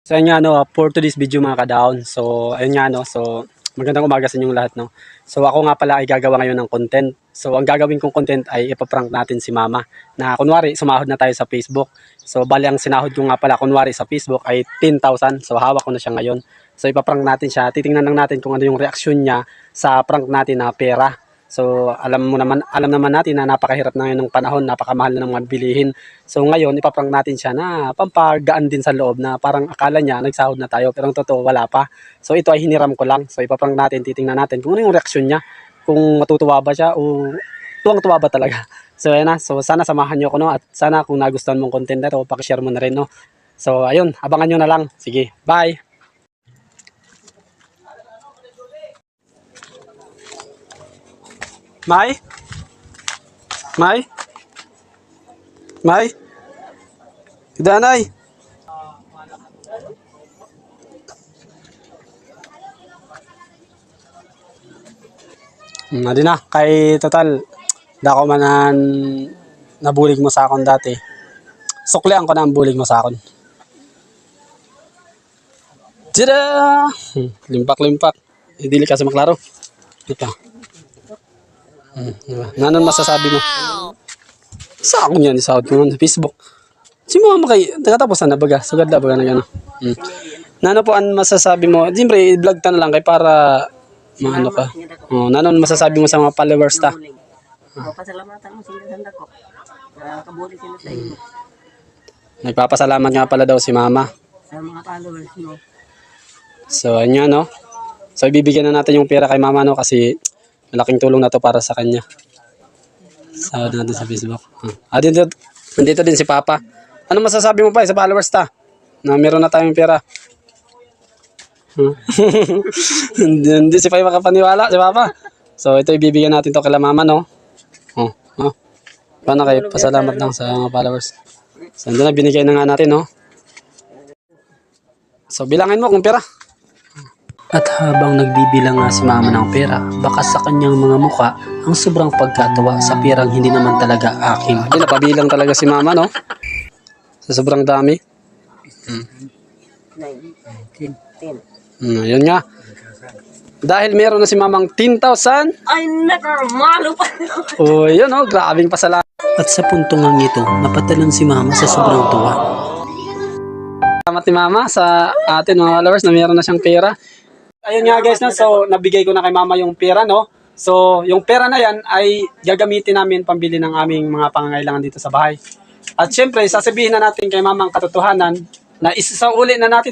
So ayun nga no, for today's video mga ka-down. So ayun nga no, so magandang umaga sa inyong lahat no. So ako nga pala ay gagawa ngayon ng content. So ang gagawin kong content ay ipaprank natin si mama. Na kunwari sumahod na tayo sa Facebook. So bali ang sinahod ko nga pala kunwari sa Facebook ay 10,000. So hawak ko na siya ngayon. So ipaprank natin siya. Titingnan lang natin kung ano yung reaksyon niya sa prank natin na pera. So alam naman natin na napakahirap na ngayon ng panahon, napakamahal na ng mga bilihin. So ngayon ipaprank natin siya na pampagaan din sa loob na parang akala niya nagsahod na tayo pero ang totoo wala pa. So ito ay hiniram ko lang. So ipaprank natin, titingnan natin kung ano yung reaksyon niya, kung matutuwa ba siya o tuwang-tuwa ba talaga. So ayan na. So sana samahan niyo ako no, at sana kung nagustuhan mong content na ito, paki-share mo na rin no. So ayun, abangan niyo na lang. Sige, bye. May? May? May? Danay? Hindi na, kay total, dako manan nabulig mo sa akon dati. Suklian ko na ang bulig mo sa akon. Tada! Limpak-limpak. Dili ka sa maklaro. Ito. Diba? Nanon masasabi mo? Sa akong yan, isahod ko sa Facebook. Si mama kay, nakatapos na baga. Sugad na baga na gano'n. Nano po ang masasabi mo? Siyempre, i-vlog ta na lang kay para maano ka. Nanon masasabi mo sa mga followers ta? Pasalamatan mo sila sa dako. Kabuli sila sa iyo. Nagpapasalamat nga pala daw si mama. Sa mga followers mo. So, ano no? So, ibibigyan na natin yung pera kay mama no kasi malaking tulong na to para sa kanya. Sahod natin sa Facebook. Dito din si Papa. Ano masasabi mo pa sa followers ta? Na meron na tayong pera. Hindi si Papa makapaniwala, si Papa. So ito ibibigyan natin to kay mama no. Paano kayo? Pasalamat lang sa mga followers. So na binigay na nga natin no. So bilangin mo kung pera. At habang nagbibilang nga si mama ng pera, baka sa kanyang mga muka ang sobrang pagkatawa sa perang hindi naman talaga akin. Hindi napabilang talaga si mama no? Sa sobrang dami. 10. Yun nga. Dahil meron na si mamang 10,000. Ay, nakamalo pa. Oh, yun oh, grabing pasalamat. At sa puntong ang ito, napatalan si mama sa sobrang tuwa. Salamat ni mama sa atin mga followers na meron na siyang pera. Ayun nga guys, no? So nabigay ko na kay mama yung pera no. So yung pera na yan ay gagamitin namin pambili ng aming mga pangangailangan dito sa bahay. At syempre sasabihin na natin kay mama ang katotohanan na isauli na natin